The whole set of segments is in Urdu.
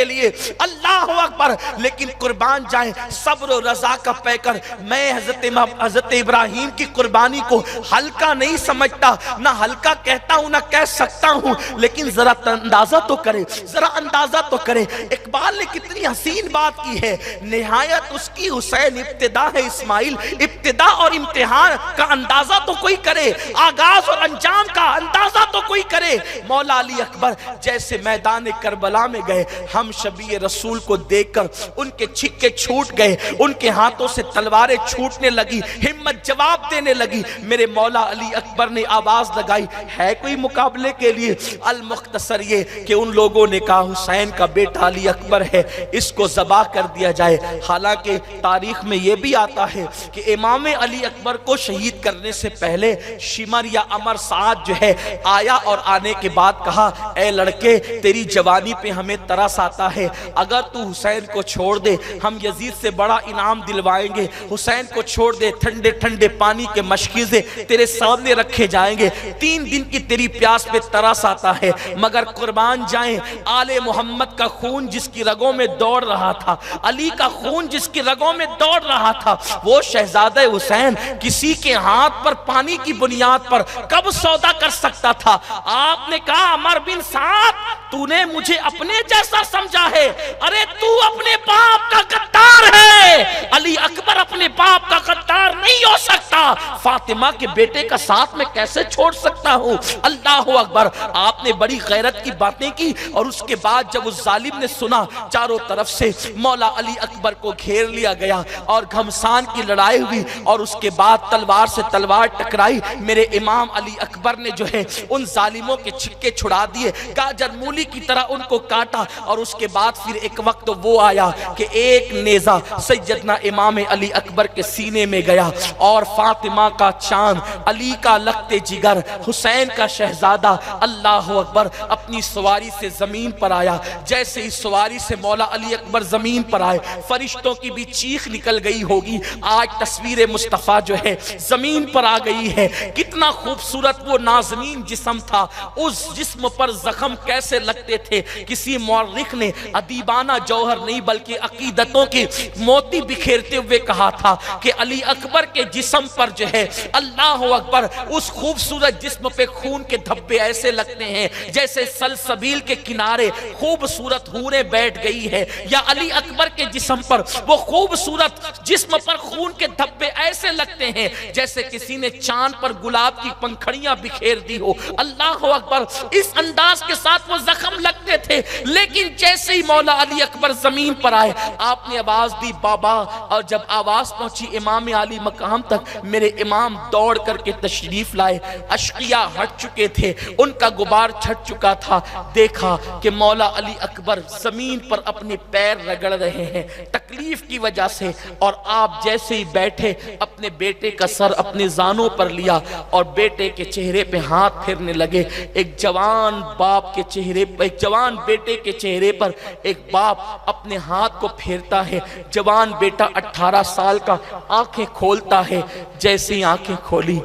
کے لیے، اللہ اکبر، لیکن قربان جائیں صبر و رضا کا پیکر۔ میں حضرت ابراہیم کی قربانی کو ہلکا نہیں سمجھتا، نہ ہلکا کہتا ہوں نہ کہہ سکتا ہوں، لیکن ذرا اندازہ تو کرے، ذرا اندازہ تو کرے۔ اقبال نے کتنی حسین بات کی ہے، نہایت اس کی حسین ابتدا ہے اسماعیل، ابتدا اور امتحان کا اندازہ تو کوئی کرے، آغاز اور انجام کا اندازہ تو کوئی کرے۔ مولا علی اکبر جیسے میدان کربلا میں گئے، ہم شبیہ رسول کو دیکھ کر ان کے چھکے چھوٹ گئے، ان کے ہاتھوں سے تلواریں چھوٹنے لگی، ہمت جواب دینے لگی۔ میرے مولا علی اکبر نے آواز لگائی، ہے کوئی مقابلے کے لیے؟ المختصر یہ کہ ان لوگوں نے کہا حسین کا بیٹا علی اکبر ہے، اس کو ذبح کر دیا جائے۔ حالانکہ تاریخ میں یہ بھی آتا ہے کہ امام علی اکبر کو شہید کرنے سے پہلے شمر یا عمر سعد جو ہے آیا، اور آنے کے بعد کہا اے لڑکے تیری جوانی پہ ہمیں ترس آتا ہے، اگر تو حسین کو چھوڑ دے ہم یزید سے بڑا انعام دلوائیں گے، حسین کو چھوڑ دے ٹھنڈے ٹھنڈے پانی کے مشکیزے تیرے سامنے رکھے جائیں گے، 3 دن کی تیری پیاس پہ ترس آتا ہے۔ مگر قربان جائیں آل محمد کا خون جس کی رگوں میں دوڑ رہا تھا، علی کا خون جس کی رگوں میں دوڑ رہا تھا، وہ شہزادہ حسین کسی کے ہاتھ پر پانی کی بنیاد پر کب سودا کر سکتا تھا؟ آپ نے کہا عمر بن سعد تو نے مجھے اپنے جیسا سمجھا ہے، ارے تو اپنے باپ کا غدار ہے، علی اکبر اپنے باپ کا غدار نہیں ہو سکتا، فاطمہ کے بیٹے کا ساتھ میں کیسے چھوڑ سکتا ہوں؟ اللہ اکبر۔ آپ نے بڑی غیرت کی باتیں کی، اور اس کے بعد جب اس ظالم نے سنا چاروں طرف سے مولا علی اکبر کو گھیر لیا گیا اور گھمسان کی لڑائی ہوئی، اور اس کے بعد تلوار سے تلوار ٹکرائی، میرے امام علی اکبر نے جو ہے ان ظالموں کے چھکے چھڑا دیے، گاجر مولی کی طرح ان کو کاٹا، اور اس کے بعد پھر ایک وقت وہ آیا کہ ایک نیزہ سیدنا امام علی اکبر کے سینے میں گیا، اور فاطمہ کا چاند، علی کا لخت جگر، حسین کا شہزادہ اللہ اکبر اپنی سواری سے زمین پر آیا۔ جیسے ہی سواری سے مولا علی اکبر زمین پر آئے، فرشتوں کی بھی چیخ نکل گئی ہوگی۔ آج تصویر مصطفیٰ جو ہے زمین پر آ گئی ہے، کتنا خوبصورت وہ نازنین جسم تھا، اس جسم پر زخم کیسے لگتے تھے۔ کسی مورخ نے ادیبانہ جوہر نہیں بلکہ عقیدتوں کی موتی بکھیرتے ہوئے کہا تھا کہ علی اکبر کے جسم پر جو ہے اللہ اکبر اس خوبصورت جسم پہ خون کے دھبے ایسے لگتے ہیں جیسے سلسبیل کے کنارے خوبصورت حوریں بیٹھ گئی ہے، یا علی اکبر کے جسم پر وہ خوبصورت جسم پر خون کے دھبے ایسے لگتے ہیں جیسے کسی نے چاند پر گلاب کی پنکھڑیاں بکھیر دی ہو۔ اللہ اکبر، اس انداز کے ساتھ وہ زخم لگتے تھے، لیکن جیسے ہی مولا علی اکبر زمین پر آئے آپ نے آواز دی بابا، اور جب آواز پہنچی امام علی مقام تک، میرے امام دوڑ کر کے تشریف لائے، اشقیاء ہٹ چکے تھے، ان کا غبار چھٹ چکا تھا۔ دیکھا کہ مولا علی اکبر زمین پر اپنے پیر رگڑ رہے ہیں تکلیف کی وجہ سے، اور آپ جیسے ہی بیٹھے اپنے بیٹے کا سر اپنے زانوں پر لیا اور بیٹے کے چہرے پہ ہاتھ پھیرنے لگے۔ ایک جوان باپ کے چہرے پر، ایک جوان بیٹے کے چہرے پر ایک باپ اپنے ہاتھ کو پھیرتا ہے۔ جوان بیٹا 18 سال کا آنکھیں کھولتا ہے، جیسے ہی آنکھیں کھولی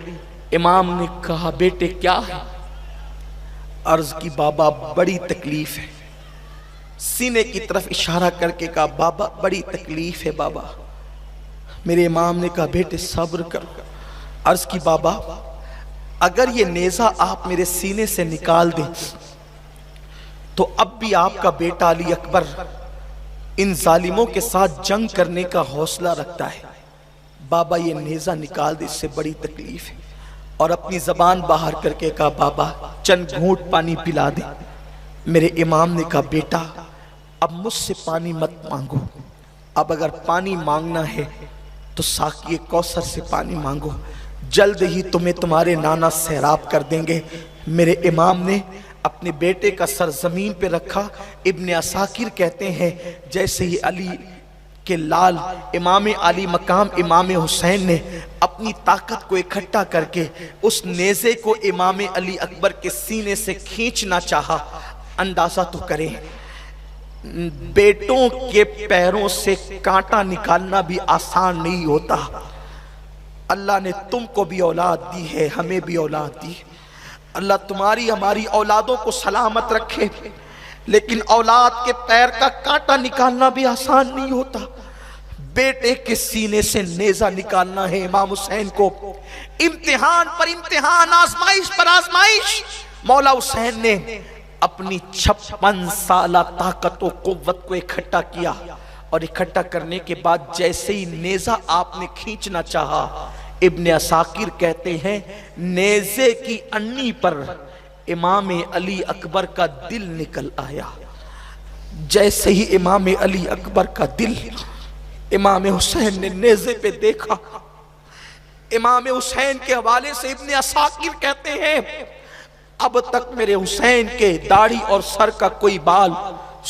امام نے کہا بیٹے کیا ہے؟ عرض کی بابا بڑی تکلیف ہے، سینے کی طرف اشارہ کر کے کہا بابا بڑی تکلیف ہے بابا۔ میرے امام نے کہا بیٹے صبر کرو۔ عرض کی بابا اگر یہ نیزہ آپ میرے سینے سے نکال دیں تو اب بھی آپ کا بیٹا علی اکبر ان ظالموں کے ساتھ جنگ کرنے کا حوصلہ رکھتا ہے، بابا یہ نیزہ نکال دے، اس سے بڑی تکلیف ہے۔ اور اپنی زبان باہر کر کے کہا بابا چند گھونٹ پانی پلا دے۔ میرے امام نے کہا بیٹا اب مجھ سے پانی مت مانگو، اب اگر پانی مانگنا ہے تو ساقی کوثر سے پانی مانگو، جلد ہی تمہیں تمہارے نانا سیراب کر دیں گے۔ میرے امام نے اپنے بیٹے کا سر زمین پہ رکھا۔ ابن عساکر کہتے ہیں جیسے ہی علی کے لال امام علی مقام امام حسین نے اپنی طاقت کو اکٹھا کر کے اس نیزے کو امام علی اکبر کے سینے سے کھینچنا چاہا، اندازہ تو کریں بیٹوں کے پیروں سے کانٹا نکالنا بھی آسان نہیں ہوتا۔ اللہ نے تم کو بھی اولاد دی ہے، ہمیں بھی اولاد دی۔ اللہ تمہاری ہماری اولادوں کو سلامت رکھے۔ لیکن اولاد کے پیر کا کانٹا نکالنا بھی آسان نہیں ہوتا. بیٹے کے سینے سے نیزہ نکالنا ہے امام حسین کو. امتحان پر امتحان، آزمائش پر آزمائش. مولا حسین نے اپنی 56 سالہ طاقت و قوت کو اکٹھا کیا، اور اکٹھا کرنے کے بعد جیسے ہی نیزہ آپ نے کھینچنا چاہا، ابن عساکر کہتے ہیں نیزے کی انی پر امام علی اکبر کا دل نکل آیا. جیسے ہی امام علی اکبر کا دل امام حسین نے نیزے پہ دیکھا، امام حسین کے حوالے سے ابن عساکر کہتے ہیں اب تک میرے حسین کے داڑھی اور سر کا کوئی بال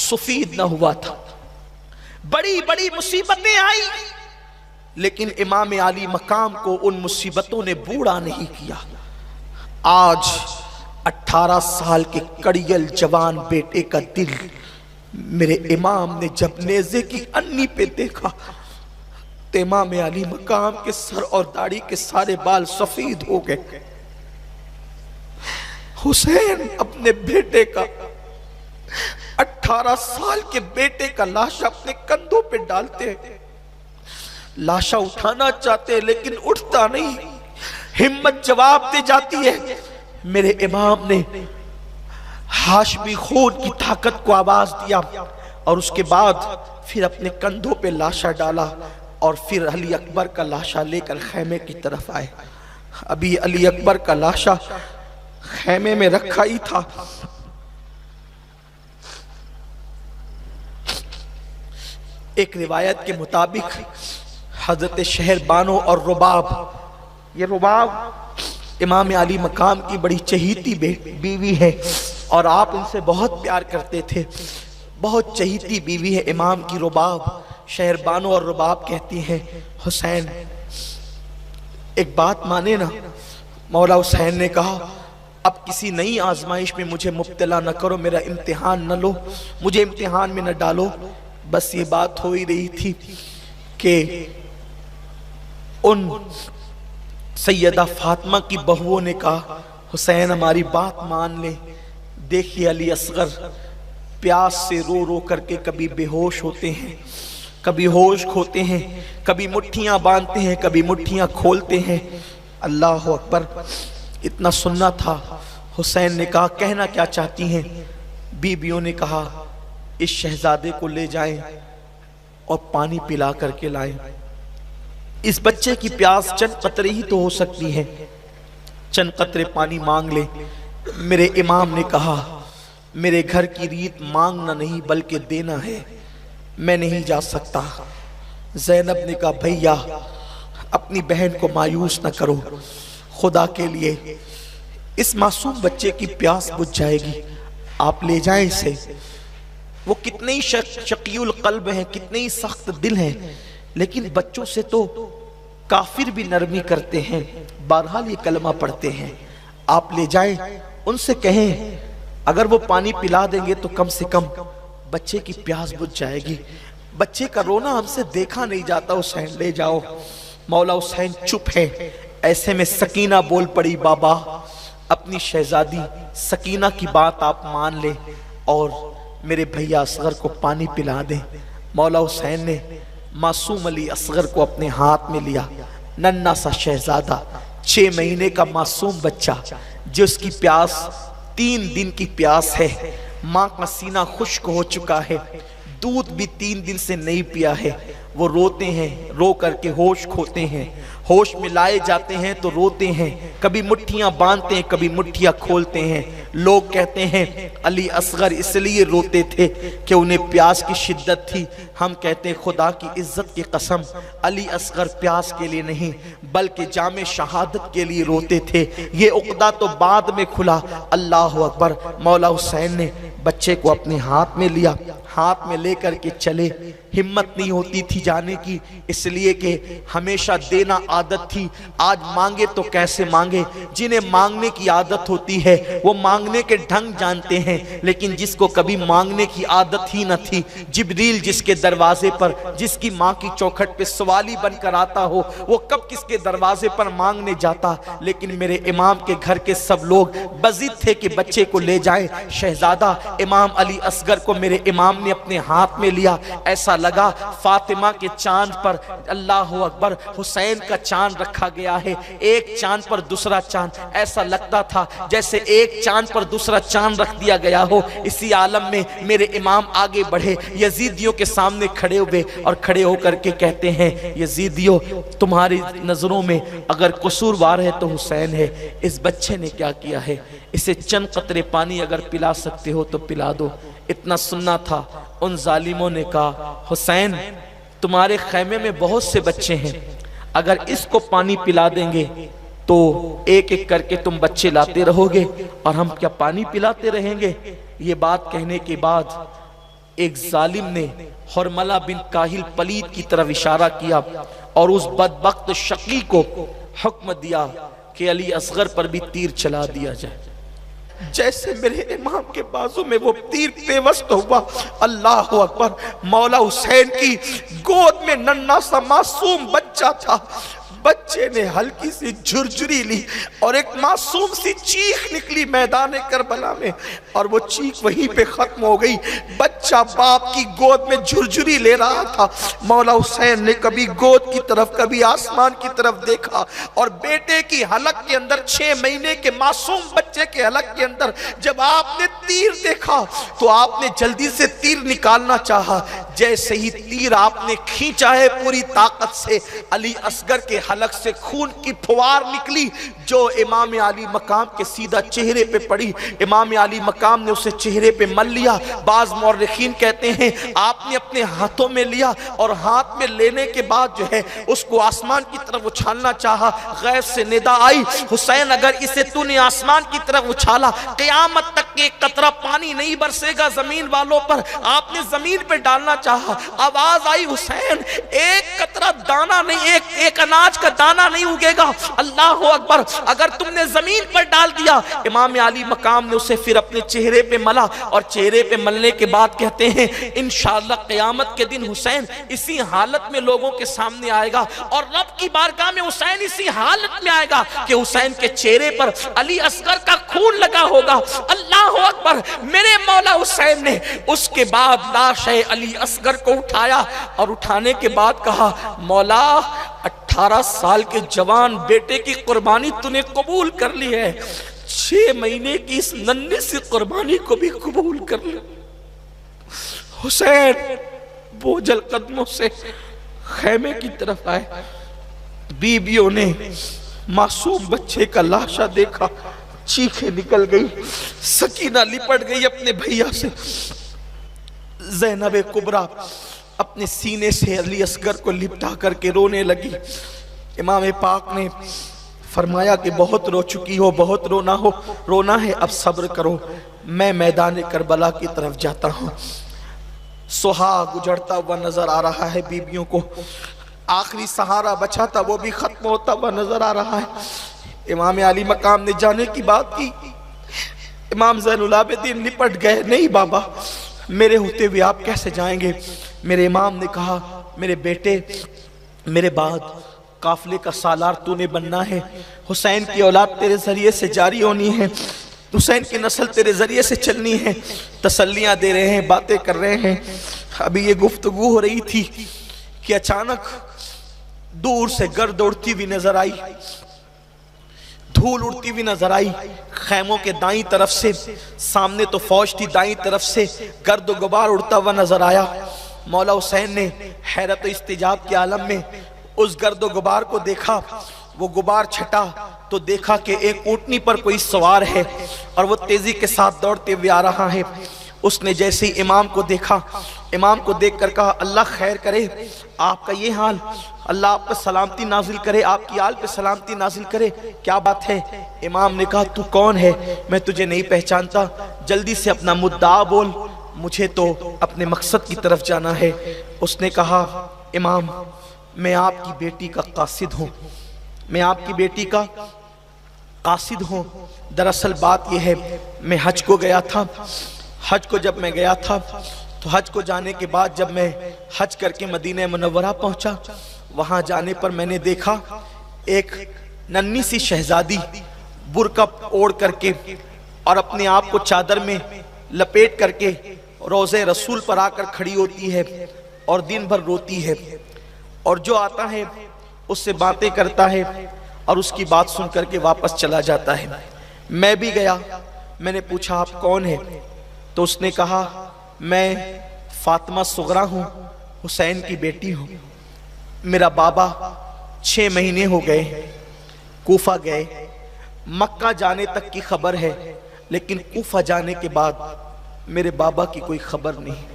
سفید نہ ہوا تھا. بڑی بڑی مصیبتیں آئی، لیکن امام علی مقام کو ان مصیبتوں نے بوڑھا نہیں کیا. آج 18 سال کے کڑیل جوان بیٹے کا دل میرے امام نے جب نیزے کی انی پہ دیکھا تو امام علی مقام کے سر اور داڑھی کے سارے بال سفید ہو گئے. حسین اپنے بیٹے کا 18 سال کے بیٹے کا لاشا اپنے کندھوں پہ ڈالتے ہیں، لاشا اٹھانا چاہتے ہیں لیکن اٹھتا نہیں. ہمت جواب دے جاتی ہے. میرے امام نے ہاشمی خون کی طاقت کو آواز دیا، اور اس کے بعد پھر اپنے کندھوں پہ لاشا ڈالا، اور پھر علی اکبر کا لاشا لے کر خیمے کی طرف آئے. ابھی علی اکبر کا لاشا خیمے میں رکھا ہی تھا، ایک روایت کے مطابق حضرت شہر بانو اور رباب، یہ رباب امام علی مقام کی بڑی چہیتی بیوی ہے، اور آپ ان سے بہت پیار کرتے تھے. بہت چہیتی بیوی ہے امام کی رباب. شہر بانو اور رباب کہتی ہیں حسین ایک بات مانے نا. مولا حسین نے کہا اب کسی نئی آزمائش میں مجھے مبتلا نہ کرو، میرا امتحان نہ لو، مجھے امتحان میں نہ ڈالو. بس یہ بات ہو ہی رہی تھی کہ ان سیدہ فاطمہ کی بہووں نے کہا حسین ہماری بات مان لیں. دیکھیے علی اصغر پیاس سے رو رو کر کے کبھی بے ہوش ہوتے ہیں، کبھی ہوش کھوتے ہیں، کبھی مٹھیاں باندھتے ہیں، کبھی مٹھیاں کھولتے ہیں. اللہ اکبر. اتنا سننا تھا. حسین نے کہا کہنا کیا چاہتی ہیں؟ بیویوں نے کہا اس شہزادے کو لے جائیں اور پانی پلا کر کے لائیں. اس بچے کی پیاس چند قطرے ہی تو ہو سکتی ہے، چند قطرے پانی مانگ لے. میرے امام نے کہا میرے گھر کی ریت مانگنا نہیں بلکہ دینا ہے، میں نہیں جا سکتا. زینب نے کہا بھیا اپنی بہن کو مایوس نہ کرو، خدا کے لیے اس معصوم بچے کی پیاس بجھ جائے گی، آپ لے جائیں اسے. وہ کتنے ہی شقی القلب ہیں، کتنے ہی سخت دل ہیں، لیکن بچوں سے تو کافر بھی نرمی کرتے ہیں، بہرحال یہ کلمہ پڑھتے ہیں. آپ لے جائیں، ان سے کہیں اگر وہ پانی پلا دیں گے تو کم سے کم بچے کی پیاس بجھ جائے گی. بچے کا رونا ہم سے دیکھا نہیں جاتا، حسین لے جاؤ. مولا حسین چپ ہے. ایسے میں سکینہ بول پڑی بابا اپنی شہزادی سکینہ کی بات آپ مان لیں اور میرے بھیا اصغر کو پانی پلا دیں. مولا حسین نے معصوم علی اصغر کو اپنے ہاتھ میں لیا. ننھا سا شہزادہ 6 مہینے کا معصوم بچہ جس کی پیاس 3 دن کی پیاس ہے. ماں کا سینہ خشک ہو چکا ہے، دودھ بھی 3 دن سے نہیں پیا ہے. وہ روتے ہیں، رو کر کے ہوش کھوتے ہیں، ہوش میں لائے جاتے ہیں تو روتے ہیں، کبھی مٹھیاں باندھتے ہیں کبھی مٹھیاں کھولتے ہیں. لوگ کہتے ہیں علی اصغر اس لیے روتے تھے کہ انہیں پیاس کی شدت تھی. ہم کہتے ہیں خدا کی عزت کی قسم علی اصغر پیاس کے لیے نہیں بلکہ جام شہادت کے لیے روتے تھے. یہ عقدہ تو بعد میں کھلا. اللہ اکبر. مولا حسین نے بچے کو اپنے ہاتھ میں لیا، ہاتھ میں لے کر کے چلے، ہمت نہیں ہوتی تھی جانے کی، اس لیے کہ ہمیشہ دینا عادت تھی۔ آج مانگے تو کیسے مانگے؟ جنہیں مانگنے کی عادت ہوتی ہے وہ مانگنے کے ڈھنگ جانتے ہیں، لیکن جس کو کبھی مانگنے کی عادت ہی نہ تھی، جبریل جس کے دروازے پر، جس کی ماں کی چوکھٹ پہ سوالی بن کر آتا ہو، وہ کب کس کے دروازے پر مانگنے جاتا؟ لیکن میرے امام کے گھر کے سب لوگ بضد تھے کہ بچے کو لے جائیں۔ شہزادہ امام علی اصغر کو میرے امام نے اپنے ہاتھ میں لیا، ایسا لگا فاطمہ کے چاند پر، اللہ اکبر، حسین کا چاند رکھا گیا ہے، ایک چاند پر دوسرا چاند، ایسا لگتا تھا جیسے ایک چاند پر دوسرا چاند رکھ دیا گیا ہو۔ اسی عالم میں میرے امام آگے بڑھے، یزیدیوں کے سامنے کھڑے ہوئے اور کھڑے ہو کر کے کہتے ہیں، یزیدیوں تمہاری نظروں میں اگر قصوروار ہے تو حسین ہے، اس بچے نے کیا کیا ہے؟ اسے چند قطرے پانی اگر پلا سکتے ہو تو پلا دو۔ اتنا سننا تھا، ان ظالموں نے کہا، حسین تمہارے خیمے میں بہت سے بچے ہیں، اگر اس کو پانی پلا دیں گے تو ایک ایک کر کے تم بچے لاتے رہو گے اور ہم کیا پانی پلاتے رہیں گے؟ یہ بات کہنے کے بعد ایک ظالم نے حرملہ بن کاہل پلید کی طرف اشارہ کیا اور اس بدبخت شقی کو حکم دیا کہ علی اصغر پر بھی تیر چلا دیا جائے۔ جیسے میرے امام کے بازو میں وہ تیر پیوست ہوا، اللہ اکبر، مولا حسین کی گود میں ننھا سا معصوم بچہ تھا، بچے نے ہلکی سی جھرجھری لی اور ایک معصوم سی چیخ نکلی میدان کربلا میں، اور وہ چیخ وہیں پہ ختم ہو گئی۔ بچہ باپ کی گود میں جھرجھری لے رہا تھا، مولا حسین نے کبھی گود کی طرف کبھی آسمان کی طرف دیکھا، اور بیٹے کی حلق کے اندر 6 مہینے کے معصوم بچے کے حلق کے اندر جب آپ نے تیر دیکھا تو آپ نے جلدی سے تیر نکالنا چاہا، جیسے ہی تیر آپ نے کھینچا ہے پوری طاقت سے، علی اصغر کے حلق سے خون کی پھوار نکلی جو امام علی مقام کے سیدھا چہرے پہ پڑی۔ امام علی مقام نے اسے چہرے پہ مل لیا۔ بعض مورخین کہتے ہیں آپ نے اپنے ہاتھوں میں لیا اور ہاتھ میں لینے کے بعد جو ہے اس کو آسمان کی طرف اچھالنا چاہا، غیب سے ندا آئی، حسین اگر اسے تو نے آسمان کی طرف اچھالا قیامت تک ایک قطرہ پانی نہیں برسے گا زمین والوں پر۔ آپ نے زمین پہ ڈالنا چاہا، آواز آئی، حسین ایک قطرہ دانا نہیں، ایک اناج کا دانا نہیں اگے گا، اللہ اکبر، اگر تم نے زمین پر ڈال دیا۔ امام علی مقام نے اسے پھر اپنے چہرے پہ ملا، اور چہرے پہ ملنے کے بعد کہتے ہیں انشاءاللہ قیامت کے دن حسین اسی حالت میں لوگوں کے سامنے آئے گا، اور رب کی بارگاہ میں حسین اسی حالت میں آئے گا کہ حسین کے چہرے پر علی اصغر کا خون لگا ہوگا، اللہ اکبر۔ میرے مولا حسین نے اس کے بعد لاش علی اصغر کو اٹھایا، اور اٹھانے کے بعد کہا، مولا 18 سال کے جوان بیٹے کی قربانی تو نے قبول کر لی ہے، 6 مہینے کی اس ننھے سی قربانی کو بھی قبول کر لی۔ حسین بوجھل قدموں سے خیمے کی طرف آئے، بیویوں نے معصوم بچے کا لاشا دیکھا، چیخیں نکل گئی، سکینہ لپٹ گئی اپنے بھیا سے، زینب کبریٰ اپنے سینے سے علی اصغر کو لپٹا کر کے رونے لگی۔ امام پاک نے فرمایا کہ بہت رو چکی ہو، بہت رونا ہے، اب صبر کرو، میں میدان کربلا کی طرف جاتا ہوں۔ سہاگ اجڑتا ہوا نظر آ رہا ہے بیبیوں کو، آخری سہارا بچا تھا وہ بھی ختم ہوتا ہوا نظر آ رہا ہے۔ امام علی مقام نے جانے کی بات کی، امام زین العابدین لپٹ گئے، نہیں بابا میرے ہوتے ہوئے آپ کیسے جائیں گے؟ میرے امام نے کہا، میرے بیٹے میرے بعد قافلے کا سالار تو نے بننا ہے، حسین کی اولاد تیرے ذریعے سے جاری ہونی ہے، حسین کی نسل تیرے ذریعے سے چلنی ہے۔ تسلیاں دے رہے ہیں، باتیں کر رہے ہیں، ابھی یہ گفتگو ہو رہی تھی کہ اچانک دور سے گرد اڑتی ہوئی نظر آئی، دھول اڑتی ہوئی نظر آئی، خیموں کے دائیں طرف سے، سامنے تو فوج تھی، دائیں طرف سے گرد و غبار اڑتا ہوا نظر آیا۔ مولا حسین نے حیرت و استعجاب کے عالم میں اس گرد و غبار کو دیکھا، وہ غبار چھٹا تو دیکھا کہ ایک اونٹنی پر کوئی سوار ہے اور وہ تیزی کے ساتھ دوڑتے ہوئے آ رہا ہے۔ اس نے جیسے ہی امام کو دیکھا، امام کو دیکھ کر کہا، اللہ خیر کرے، آپ کا یہ حال، اللہ آپ پہ سلامتی نازل کرے، آپ کی آل پہ سلامتی نازل کرے، کیا بات ہے؟ امام نے کہا، تو کون ہے؟ میں تجھے نہیں پہچانتا، جلدی سے اپنا مدعا بول۔ مجھے تو اپنے مقصد کی طرف جانا ہے۔ اس نے کہا امام میں آپ کی بیٹی کا قاصد ہوں، میں آپ کی بیٹی کا قاصد ہوں۔ دراصل بات یہ ہے میں حج کو گیا تھا، حج کو جب میں گیا تھا تو حج کو جانے کے بعد جب میں حج کر کے مدینہ منورہ پہنچا، وہاں جانے پر میں نے دیکھا ایک ننھی سی شہزادی برقع اوڑھ کر کے اور اپنے آپ کو چادر میں لپیٹ کر کے روضہ رسول پر آ کر کھڑی ہوتی ہے اور دن بھر روتی ہے، اور جو آتا ہے اس سے باتیں کرتا ہے اور اس کی بات سن کر کے واپس چلا جاتا ہے۔ میں بھی گیا، میں نے پوچھا آپ کون ہیں؟ تو اس نے کہا میں فاطمہ صغرا ہوں، حسین کی بیٹی ہوں۔ میرا بابا 6 مہینے ہو گئے کوفہ گئے، مکہ جانے تک کی خبر ہے، لیکن کوفہ جانے کے بعد میرے بابا کی کوئی خبر نہیں،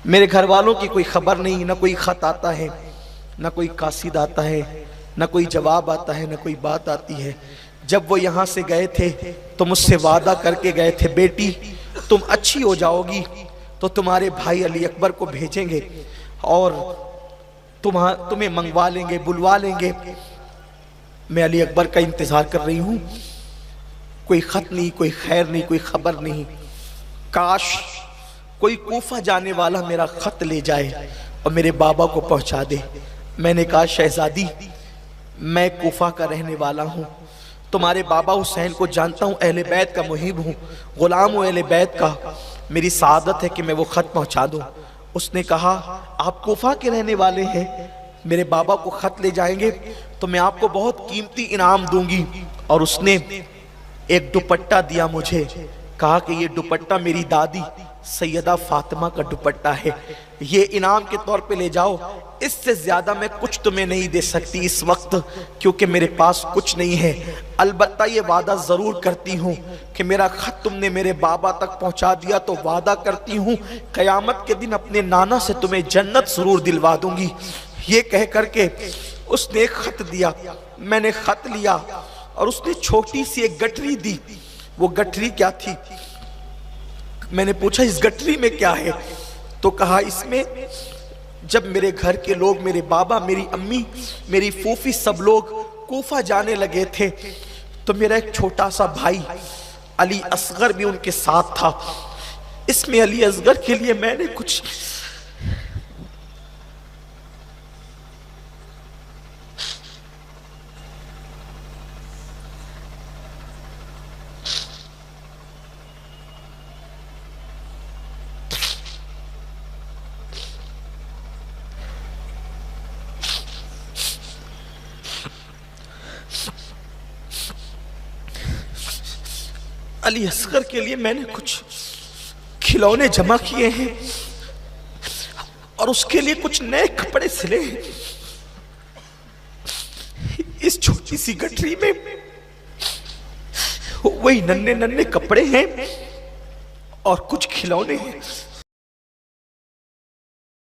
میرے گھر والوں کی کوئی خبر نہیں، نہ کوئی خط آتا ہے، نہ کوئی قاصد آتا ہے، نہ کوئی جواب آتا ہے، نہ کوئی بات آتی ہے۔ جب وہ یہاں سے گئے تھے تو مجھ سے وعدہ کر کے گئے تھے بیٹی تم اچھی ہو جاؤ گی تو تمہارے بھائی علی اکبر کو بھیجیں گے اور تمہیں منگوا لیں گے، بلوا لیں گے۔ میں علی اکبر کا انتظار کر رہی ہوں، کوئی خط نہیں، کوئی خیر نہیں، کوئی خبر نہیں۔ کاش کوئی کوفہ جانے والا میرا خط لے جائے اور میرے بابا کو پہنچا دے۔ میں نے کہا شہزادی میں کوفہ کا رہنے والا ہوں، تمہارے بابا حسین کو جانتا ہوں، اہل بیت کا محب ہوں، غلام ہوں اہل بیت کا، میری سعادت ہے کہ میں وہ خط پہنچا دوں۔ اس نے کہا آپ کوفہ کے رہنے والے ہیں، میرے بابا کو خط لے جائیں گے تو میں آپ کو بہت قیمتی انعام دوں گی۔ اور اس نے ایک دوپٹہ دیا مجھے، کہا کہ یہ دوپٹہ میری دادی سیدہ فاطمہ کا دوپٹہ ہے، یہ انعام کے طور پہ لے جاؤ، اس سے زیادہ میں کچھ تمہیں نہیں دے سکتی اس وقت کیونکہ میرے پاس کچھ نہیں ہے۔ البتہ یہ وعدہ ضرور کرتی ہوں کہ میرا خط تم نے میرے بابا تک پہنچا دیا تو وعدہ کرتی ہوں قیامت کے دن اپنے نانا سے تمہیں جنت ضرور دلوا دوں گی۔ یہ کہہ کر کے اس نے ایک خط دیا، میں نے خط لیا اور اس نے چھوٹی سی ایک گٹری دی۔ وہ گٹری کیا تھی؟ میں نے پوچھا اس گٹری میں کیا ہے؟ تو کہا اس میں جب میرے گھر کے لوگ، میرے بابا، میری امی، میری پھوپھی سب لوگ کوفہ جانے لگے تھے تو میرا ایک چھوٹا سا بھائی علی اصغر بھی ان کے ساتھ تھا، اس میں علی اصغر کے لیے میں نے کچھ علی اصغر کے لیے میں نے کچھ کھلونے جمع کیے ہیں اور اس کے لیے کچھ نئے کپڑے سلے ہیں۔ اس چھوٹی سی گٹری میں وہی ننھے ننھے کپڑے ہیں اور کچھ کھلونے ہیں۔